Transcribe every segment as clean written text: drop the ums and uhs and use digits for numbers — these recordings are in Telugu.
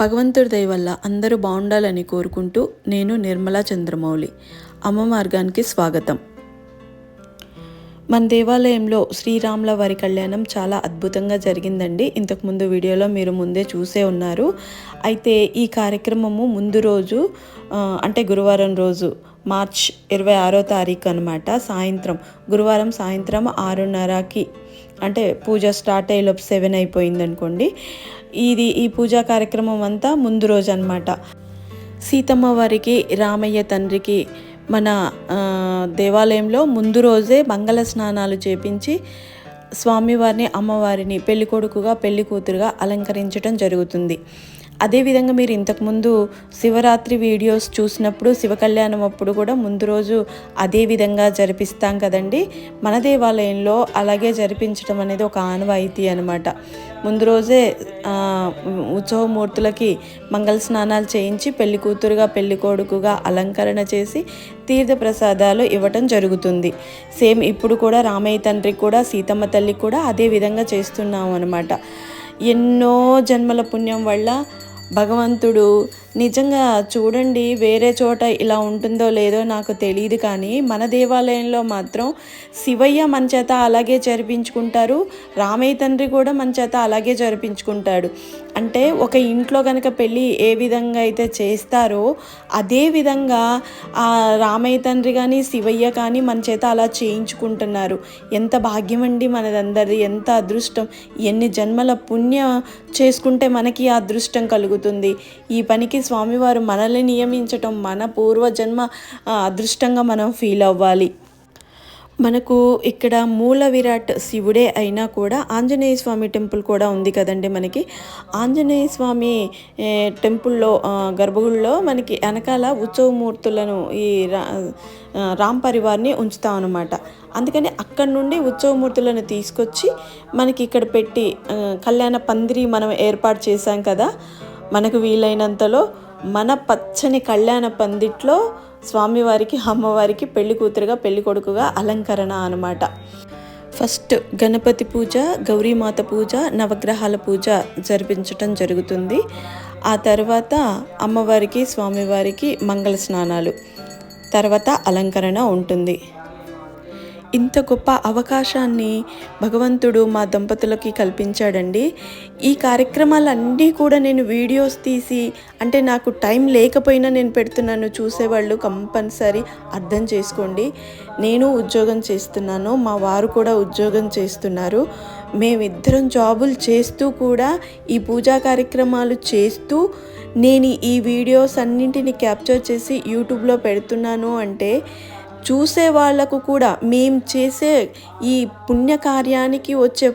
భగవంతుడి దయ వల్ల అందరూ బాగుండాలని కోరుకుంటూ నేను నిర్మలా చంద్రమౌళి. అమ్మ మార్గానికి స్వాగతం. మన దేవాలయంలో శ్రీరాముల వారి కళ్యాణం చాలా అద్భుతంగా జరిగిందండి. ఇంతకుముందు వీడియోలో మీరు ముందే చూసే ఉన్నారు. అయితే ఈ కార్యక్రమము ముందు రోజు అంటే గురువారం రోజు మార్చ్ 26వ తారీఖు అనమాట. గురువారం సాయంత్రం 6:30కి అంటే పూజ స్టార్ట్ అయ్యేలోపు 7 అయిపోయింది అనుకోండి. ఈ పూజా కార్యక్రమం అంతా ముందు రోజు అనమాట. సీతమ్మ వారికి, రామయ్య తండ్రికి మన దేవాలయంలో ముందు రోజే మంగళ స్నానాలు చేపించి స్వామివారిని, అమ్మవారిని పెళ్ళికొడుకుగా, పెళ్లి కూతురుగా అలంకరించడం జరుగుతుంది. అదేవిధంగా మీరు ఇంతకుముందు శివరాత్రి వీడియోస్ చూసినప్పుడు శివ కళ్యాణం అప్పుడు కూడా ముందు రోజు అదే విధంగా జరిపిస్తాం కదండి. మన దేవాలయంలో అలాగే జరిపించడం అనేది ఒక ఆనవాయితీ అనమాట. ముందు రోజే ఉత్సవమూర్తులకి మంగళ స్నానాలు చేయించి పెళ్లి కూతురుగా, పెళ్లి కొడుకుగా అలంకరణ చేసి తీర్థ ప్రసాదాలు ఇవ్వటం జరుగుతుంది. సేమ్ ఇప్పుడు కూడా రామయ్య తండ్రికి కూడా, సీతమ్మ తల్లికి కూడా అదే విధంగా చేస్తున్నాము అనమాట. ఎన్నో జన్మల పుణ్యం వల్ల భగవంతుడు నిజంగా చూడండి, వేరే చోట ఇలా ఉంటుందో లేదో నాకు తెలియదు, కానీ మన దేవాలయంలో మాత్రం శివయ్య మన చేత అలాగే జరిపించుకుంటారు, రామయ్య తండ్రి కూడా మన చేత అలాగే జరిపించుకుంటాడు. అంటే ఒక ఇంట్లో కనుక పెళ్ళి ఏ విధంగా అయితే చేస్తారో అదే విధంగా ఆ రామయ్య తండ్రి కానీ, శివయ్య కానీ మన చేత అలా చేయించుకుంటున్నారు. ఎంత భాగ్యం అండి మనదందరిది, ఎంత అదృష్టం. ఎన్ని జన్మల పుణ్యం చేసుకుంటే మనకి ఆ అదృష్టం కలుగుతుంది. ఈ పనికి స్వామివారు మనల్ని నియమించటం మన పూర్వజన్మ అదృష్టంగా మనం ఫీల్ అవ్వాలి. మనకు ఇక్కడ మూల విరాట్ శివుడే అయినా కూడా ఆంజనేయ స్వామి టెంపుల్ కూడా ఉంది కదండి. మనకి ఆంజనేయ స్వామి టెంపుల్లో గర్భగుడిలో మనకి వెనకాల ఉత్సవమూర్తులను ఈ రామ్ పరివార్ని ఉంచుతాం అనమాట. అందుకని అక్కడి నుండి ఉత్సవమూర్తులను తీసుకొచ్చి మనకి ఇక్కడ పెట్టి కళ్యాణ పందిరి మనం ఏర్పాటు చేశాం కదా. మనకు వీలైనంతలో మన పచ్చని కళ్యాణ పందిట్లో స్వామివారికి, అమ్మవారికి పెళ్లి కూతురుగా, పెళ్లి కొడుకుగా అలంకరణ అనమాట. ఫస్ట్ గణపతి పూజ, గౌరీమాత పూజ, నవగ్రహాల పూజ జరిపించటం జరుగుతుంది. ఆ తర్వాత అమ్మవారికి, స్వామివారికి మంగళ స్నానాలు, తర్వాత అలంకరణ ఉంటుంది. ఇంత గొప్ప అవకాశాన్ని భగవంతుడు మా దంపతులకి కల్పించాడండి. ఈ కార్యక్రమాలన్నీ కూడా నేను వీడియోస్ తీసి, అంటే నాకు టైం లేకపోయినా నేను పెడుతున్నాను. చూసేవాళ్ళు కంపల్సరీ అర్థం చేసుకోండి. నేను ఉద్యోగం చేస్తున్నాను, మా వారు కూడా ఉద్యోగం చేస్తున్నారు. మేమిద్దరం జాబులు చేస్తూ కూడా ఈ పూజా కార్యక్రమాలు చేస్తూ నేను ఈ వీడియోస్ అన్నింటినీ క్యాప్చర్ చేసి యూట్యూబ్లో పెడుతున్నాను అంటే చూసే వాళ్లకు కూడా మేము చేసే ఈ పుణ్యకార్యానికి వచ్చే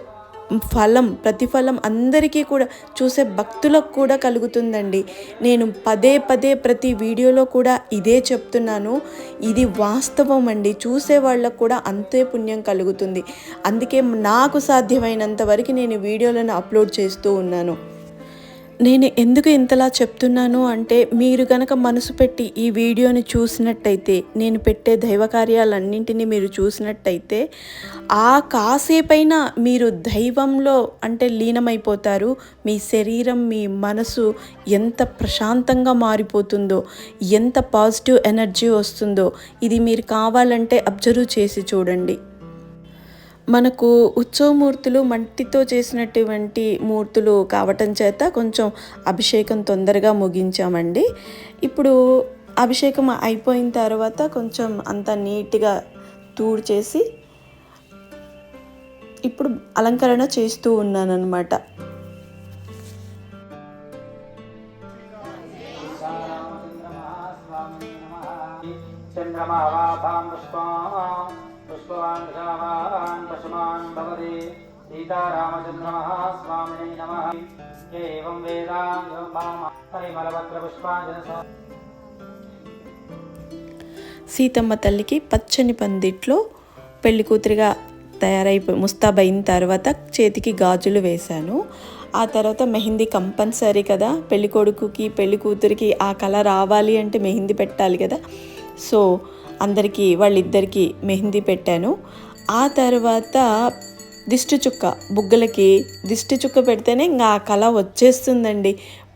ప్రతిఫలం అందరికీ కూడా, చూసే భక్తులకు కూడా కలుగుతుందండి. నేను పదే ప్రతి వీడియోలో కూడా ఇదే చెప్తున్నాను. ఇది వాస్తవం అండి. చూసే వాళ్ళకు కూడా అంతే పుణ్యం కలుగుతుంది. అందుకే నాకు సాధ్యమైనంత వరకు నేను వీడియోలను అప్లోడ్ చేస్తూ ఉన్నాను. నేను ఎందుకు ఇంతలా చెప్తున్నాను అంటే, మీరు కనుక మనసు పెట్టి ఈ వీడియోని చూసినట్టయితే, నేను పెట్టే దైవ కార్యాలన్నింటినీ మీరు చూసినట్టయితే ఆ కాసేపైనా మీరు దైవంలో అంటే లీనమైపోతారు. మీ శరీరం, మీ మనసు ఎంత ప్రశాంతంగా మారిపోతుందో, ఎంత పాజిటివ్ ఎనర్జీ వస్తుందో ఇది మీరు కావాలంటే అబ్జర్వ్ చేసి చూడండి. మనకు ఉత్సవమూర్తులు మట్టితో చేసినటువంటి మూర్తులు కావటం చేత కొంచెం అభిషేకం తొందరగా ముగించామండి. ఇప్పుడు అభిషేకం అయిపోయిన తర్వాత కొంచెం అంత నీట్గా చేసి ఇప్పుడు అలంకరణ చేస్తూ ఉన్నానన్నమాట. పుష్పవాన్ పశుమాన్ భవతి సీతారామచంద్రమః స్వామినే నమః. ఏవం వేదాంగం పరిమళపత్ర పుష్పాంజలి. సీతమ్మ తల్లికి పచ్చని పందిట్లో పెళ్లి కూతురిగా ముస్తాబైన తర్వాత చేతికి గాజులు వేశాను. ఆ తర్వాత మెహందీ కంపల్సరీ కదా, పెళ్లి కొడుకుకి, పెళ్లి కూతురికి ఆ కళ రావాలి అంటే మెహందీ పెట్టాలి కదా. సో అందరికీ, వాళ్ళిద్దరికీ మెహందీ పెట్టాను. ఆ తర్వాత దిష్టి చుక్క, బుగ్గలకి దిష్టి చుక్క పెడితేనే ఇంకా ఆ కళ వచ్చేస్తుందండి.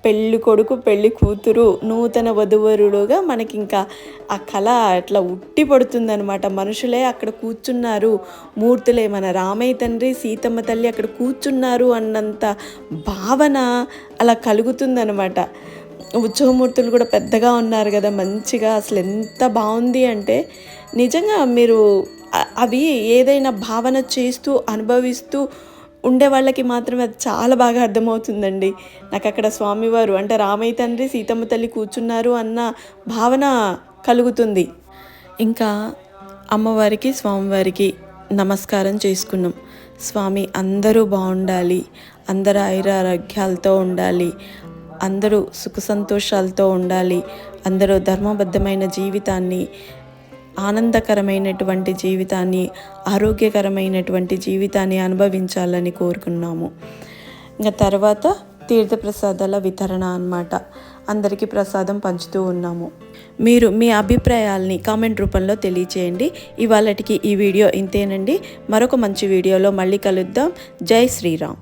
పెళ్ళి కొడుకు పెళ్ళి కూతురు నూతన వధువరుడుగా మనకి ఇంకా ఆ కళ అట్లా ఉట్టి పడుతుందనమాట. మనుషులే అక్కడ కూర్చున్నారు, మూర్తులే మన రామయ్య తండ్రి సీతమ్మ తల్లి అక్కడ కూర్చున్నారు అన్నంత భావన అలా కలుగుతుందనమాట. ఉత్సవమూర్తులు కూడా పెద్దగా ఉన్నారు కదా, మంచిగా అసలు ఎంత బాగుంది అంటే నిజంగా మీరు అవి ఏదైనా భావన చేస్తూ అనుభవిస్తూ ఉండే వాళ్ళకి మాత్రమే అది చాలా బాగా అర్థమవుతుందండి. నాకు అక్కడ స్వామివారు అంటే రామయ్య తండ్రి సీతమ్మ తల్లి కూర్చున్నారు అన్న భావన కలుగుతుంది. ఇంకా అమ్మవారికి స్వామివారికి నమస్కారం చేసుకున్నాం. స్వామి అందరూ బాగుండాలి, అందరూ ఆయురారోగ్యాలతో ఉండాలి, అందరూ సుఖ సంతోషాలతో ఉండాలి, అందరూ ధర్మబద్ధమైన జీవితాన్ని, ఆనందకరమైనటువంటి జీవితాన్ని, ఆరోగ్యకరమైనటువంటి జీవితాన్ని అనుభవించాలని కోరుకున్నాము. ఇంకా తర్వాత తీర్థప్రసాదాల వితరణ అన్నమాట. అందరికీ ప్రసాదం పంచుతూ ఉన్నాము. మీరు మీ అభిప్రాయాల్ని కామెంట్ రూపంలో తెలియచేయండి. ఇవాళటికి ఈ వీడియో ఇంతేనండి. మరొక మంచి వీడియోలో మళ్ళీ కలుద్దాం. జై శ్రీరామ్.